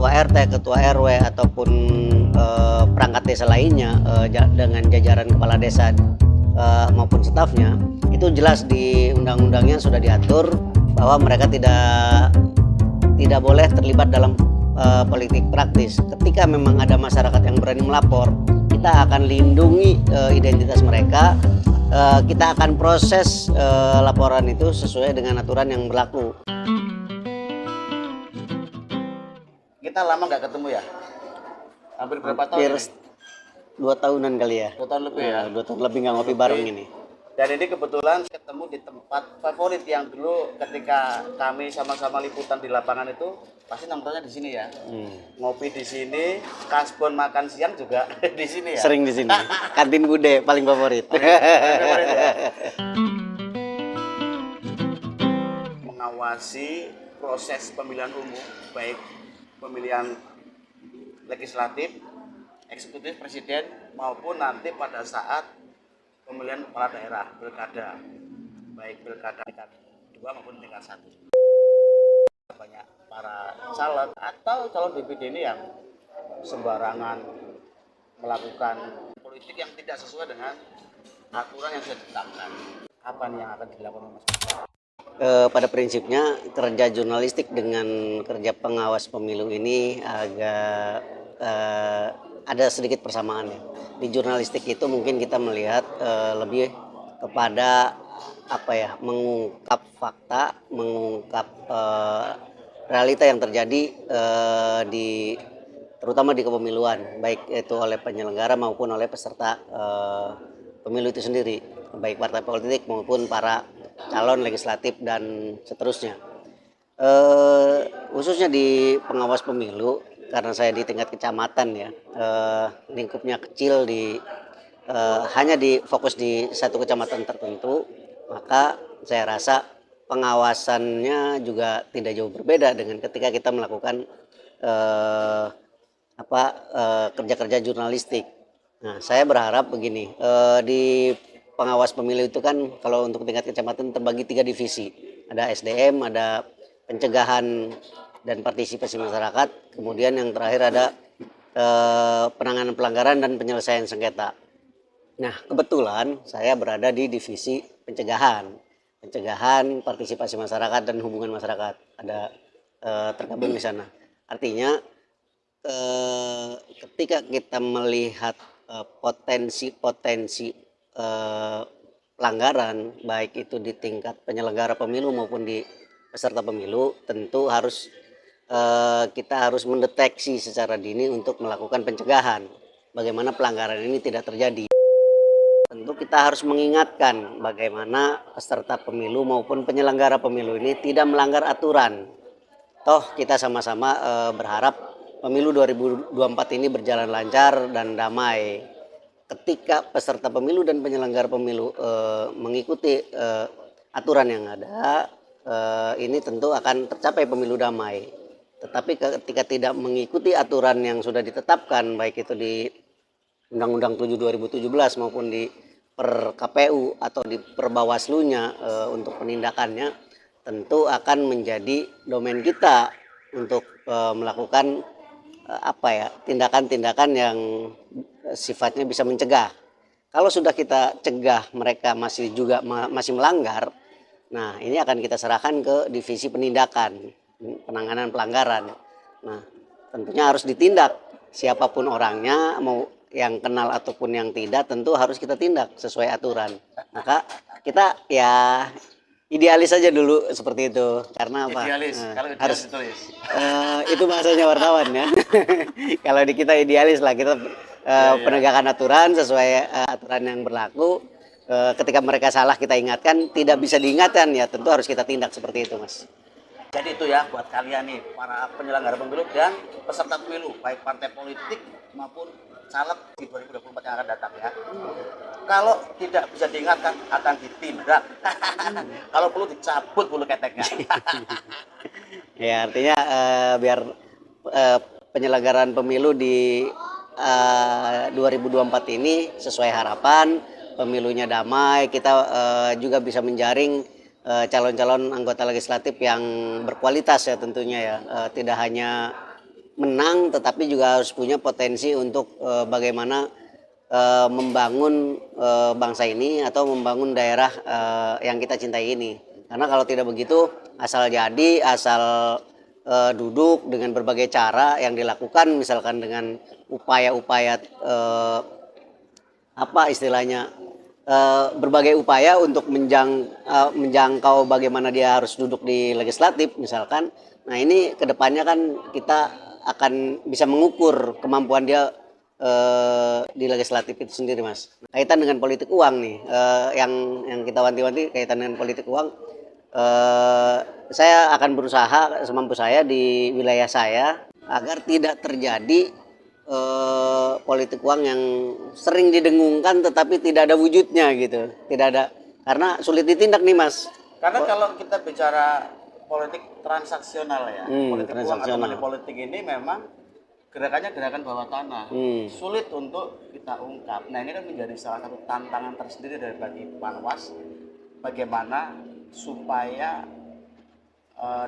ketua RT, ketua RW ataupun perangkat desa lainnya dengan jajaran kepala desa maupun stafnya, itu jelas di undang-undangnya sudah diatur bahwa mereka tidak boleh terlibat dalam politik praktis. Ketika memang ada masyarakat yang berani melapor, kita akan lindungi identitas mereka. Kita akan proses laporan itu sesuai dengan aturan yang berlaku. Kita lama nggak ketemu ya? Hampir berapa tahun ini? 2 tahunan kali ya. 2 tahun lebih ya? 2 tahun lebih nggak ngopi bareng ini. Dan ini kebetulan ketemu di tempat favorit yang dulu ketika kami sama-sama liputan di lapangan itu pasti nongkrongnya di sini ya. Ngopi di sini, kasbon makan siang juga di sini ya. Sering di sini. Kantin Bude paling favorit. Mengawasi proses pemilihan umum, baik pemilihan legislatif, eksekutif, presiden maupun nanti pada saat pemilihan kepala daerah, pilkada, baik pilkada tingkat 2 maupun tingkat 1. Banyak para calon atau calon DPD ini yang sembarangan melakukan politik yang tidak sesuai dengan aturan yang sudah ditetapkan. Apa nih yang akan dilakukan Mas? Pada prinsipnya kerja jurnalistik dengan kerja pengawas pemilu ini agak ada sedikit persamaan ya. Di jurnalistik itu mungkin kita melihat lebih kepada mengungkap fakta, mengungkap realita yang terjadi terutama di kepemiluan, baik itu oleh penyelenggara maupun oleh peserta pemilu itu sendiri, baik partai politik maupun para calon legislatif dan seterusnya. Khususnya di pengawas pemilu, karena saya di tingkat kecamatan ya, lingkupnya kecil, hanya fokus di satu kecamatan tertentu, maka saya rasa pengawasannya juga tidak jauh berbeda dengan ketika kita melakukan kerja-kerja jurnalistik. Nah, saya berharap begini, di pengawas pemilu itu kan kalau untuk tingkat kecamatan terbagi 3 divisi. Ada SDM, ada pencegahan dan partisipasi masyarakat, kemudian yang terakhir ada penanganan pelanggaran dan penyelesaian sengketa. Nah, kebetulan saya berada di divisi pencegahan, partisipasi masyarakat dan hubungan masyarakat, ada tergabung di sana. Artinya ketika kita melihat potensi pelanggaran, baik itu di tingkat penyelenggara pemilu maupun di peserta pemilu, tentu kita harus mendeteksi secara dini untuk melakukan pencegahan bagaimana pelanggaran ini tidak terjadi. Tentu kita harus mengingatkan bagaimana peserta pemilu maupun penyelenggara pemilu ini tidak melanggar aturan. Toh kita sama-sama berharap pemilu 2024 ini berjalan lancar dan damai. Ketika peserta pemilu dan penyelenggara pemilu mengikuti aturan yang ada, ini tentu akan tercapai pemilu damai. Tetapi ketika tidak mengikuti aturan yang sudah ditetapkan, baik itu di Undang-Undang 7 2017 maupun di per KPU atau di per Bawaslu-nya untuk penindakannya, tentu akan menjadi domain kita untuk melakukan tindakan-tindakan yang sifatnya bisa mencegah. Kalau sudah kita cegah mereka masih melanggar, nah ini akan kita serahkan ke divisi penindakan, penanganan pelanggaran. Nah, tentunya harus ditindak siapapun orangnya, mau yang kenal ataupun yang tidak, tentu harus kita tindak sesuai aturan. Maka kita ya idealis saja dulu seperti itu, karena apa? Idealis, kalau idealis harus ditulis. Itu bahasanya wartawan ya. Kalau di kita idealis lah, kita penegakan aturan sesuai aturan yang berlaku. Ketika mereka salah kita ingatkan, tidak bisa diingatkan ya tentu harus kita tindak seperti itu, Mas. Jadi itu ya buat kalian nih para penyelenggara pemilu dan peserta pemilu, baik partai politik maupun caleg di 2024 yang akan datang ya. Kalau tidak bisa diingatkan akan ditindak. Kalau perlu dicabut bulu keteknya. Ya, artinya biar penyelenggaraan pemilu di 2024 ini sesuai harapan, pemilunya damai, kita juga bisa menjaring calon-calon anggota legislatif yang berkualitas ya tentunya ya, tidak hanya menang, tetapi juga harus punya potensi untuk bagaimana membangun bangsa ini atau membangun daerah yang kita cintai ini. Karena kalau tidak begitu, asal jadi, asal duduk dengan berbagai cara yang dilakukan, misalkan dengan upaya-upaya apa istilahnya, berbagai upaya untuk menjangkau bagaimana dia harus duduk di legislatif misalkan. Nah ini kedepannya kan kita akan bisa mengukur kemampuan dia di legislatif itu sendiri, Mas. Kaitan dengan politik uang nih, yang kita wanti-wanti kaitan dengan politik uang, saya akan berusaha semampu saya di wilayah saya agar tidak terjadi politik uang yang sering didengungkan tetapi tidak ada wujudnya gitu, tidak ada, karena sulit ditindak nih, Mas. Karena kalau kita bicara politik transaksional ya, politik uang atau transaksional. money politik ini memang gerakannya gerakan bawah tanah, sulit untuk kita ungkap. Nah ini kan menjadi salah satu tantangan tersendiri dari bagi Panwas, bagaimana supaya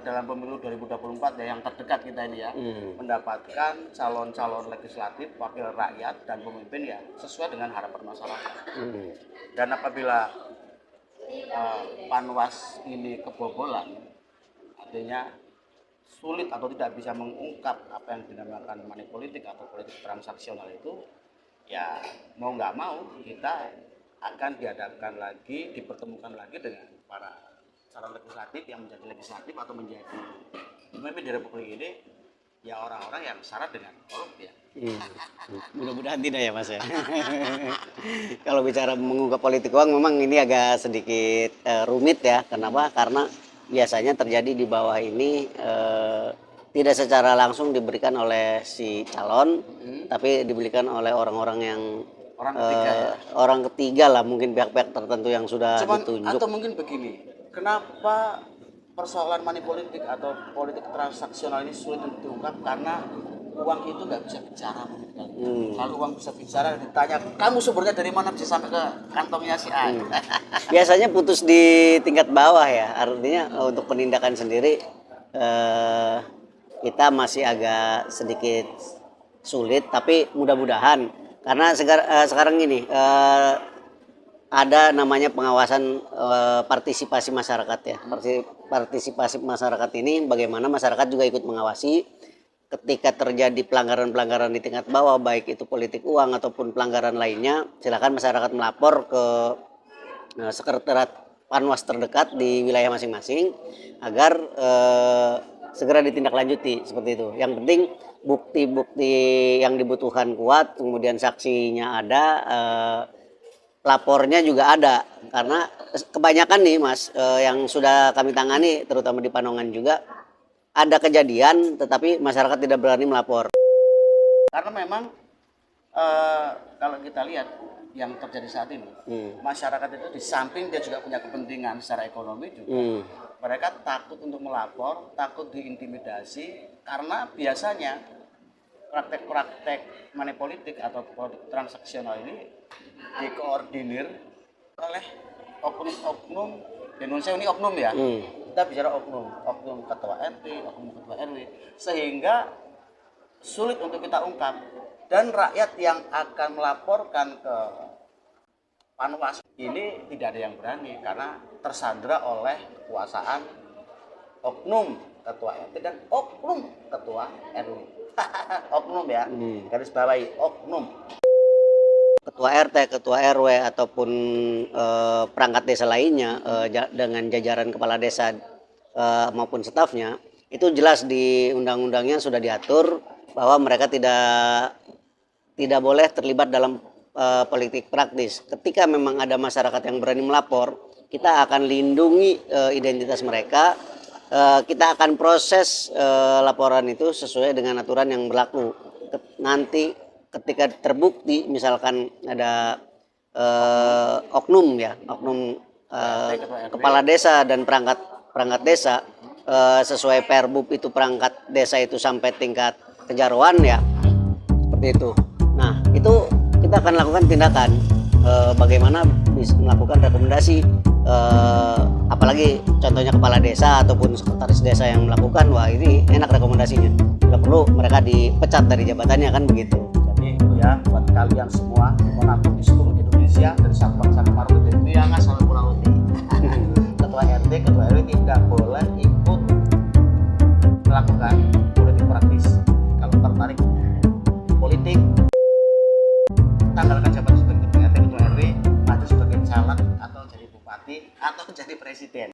dalam pemilu 2024 ya, yang terdekat kita ini ya, mendapatkan calon-calon legislatif, wakil rakyat dan pemimpin ya sesuai dengan harapan masyarakat. Dan apabila Panwas ini kebobolan, artinya sulit atau tidak bisa mengungkap apa yang dinamakan money politik atau politik transaksional itu, ya mau nggak mau kita akan dihadapkan lagi, dipertemukan lagi dengan para calon legislatif yang menjadi legislatif atau menjadi pemimpin di Republik ini, ya orang-orang yang syarat dengan korup ya. Mudah-mudahan tidak ya, Mas ya. Kalau bicara mengungkap politik uang memang ini agak sedikit rumit ya. Kenapa? Karena biasanya terjadi di bawah ini tidak secara langsung diberikan oleh si calon, tapi diberikan oleh orang-orang yang orang ketiga lah, mungkin pihak-pihak tertentu yang sudah ditunjuk. Atau mungkin begini, kenapa persoalan money politik atau politik transaksional ini sulit untuk diungkap? Karena uang itu nggak bisa bicara. Kalau uang bisa bicara, ditanya kamu sumbernya dari mana, bisa sampai ke kantongnya si A. Biasanya putus di tingkat bawah ya, artinya untuk penindakan sendiri kita masih agak sedikit sulit, tapi mudah-mudahan karena sekarang ini ada namanya pengawasan partisipasi masyarakat ya. Partisipasi masyarakat ini bagaimana masyarakat juga ikut mengawasi ketika terjadi pelanggaran-pelanggaran di tingkat bawah, baik itu politik uang ataupun pelanggaran lainnya, silakan masyarakat melapor ke sekretariat Panwas terdekat di wilayah masing-masing agar segera ditindaklanjuti seperti itu. Yang penting bukti-bukti yang dibutuhkan kuat, kemudian saksinya ada, lapornya juga ada. Karena kebanyakan nih, Mas, yang sudah kami tangani terutama di Panongan juga ada kejadian tetapi masyarakat tidak berani melapor. Karena memang kalau kita lihat yang terjadi saat ini, masyarakat itu di samping dia juga punya kepentingan secara ekonomi juga, mereka takut untuk melapor, takut diintimidasi, karena biasanya praktek-praktek money politik atau politik transaksional ini dikoordinir oleh oknum-oknum. Di Indonesia ini oknum ya, kita bicara oknum ketua RT, oknum ketua RW, sehingga sulit untuk kita ungkap. Dan rakyat yang akan melaporkan ke Panwas ini tidak ada yang berani karena tersandra oleh kekuasaan oknum ketua RT dan oknum ketua RW. Oknum ya, garis bawahi oknum. Ketua RT, ketua RW ataupun perangkat desa lainnya dengan jajaran kepala desa maupun stafnya, itu jelas di undang-undangnya sudah diatur bahwa mereka tidak boleh terlibat dalam politik praktis. Ketika memang ada masyarakat yang berani melapor, kita akan lindungi identitas mereka. Kita akan proses laporan itu sesuai dengan aturan yang berlaku. Nanti ketika terbukti misalkan ada oknum kepala desa dan perangkat desa, sesuai Perbub itu perangkat desa itu sampai tingkat kejaruan ya, seperti itu. Nah itu kita akan lakukan tindakan bagaimana bisa melakukan rekomendasi, apalagi contohnya kepala desa ataupun sekretaris desa yang melakukan, wah ini enak rekomendasinya. nggak perlu mereka dipecat dari jabatannya kan begitu. Jadi itu ya buat kalian semua dimanapun di seluruh Indonesia dari Sabang sampai Merauke itu yang asal Pulau Roti. Ketua RT, ketua RW tidak boleh ikut melakukan politik praktis. Kalau tertarik politik, tanggalkan jabatan sebagai ketua RT, ketua RW, maju sebagai caleg atau jadi bupati atau jadi presiden.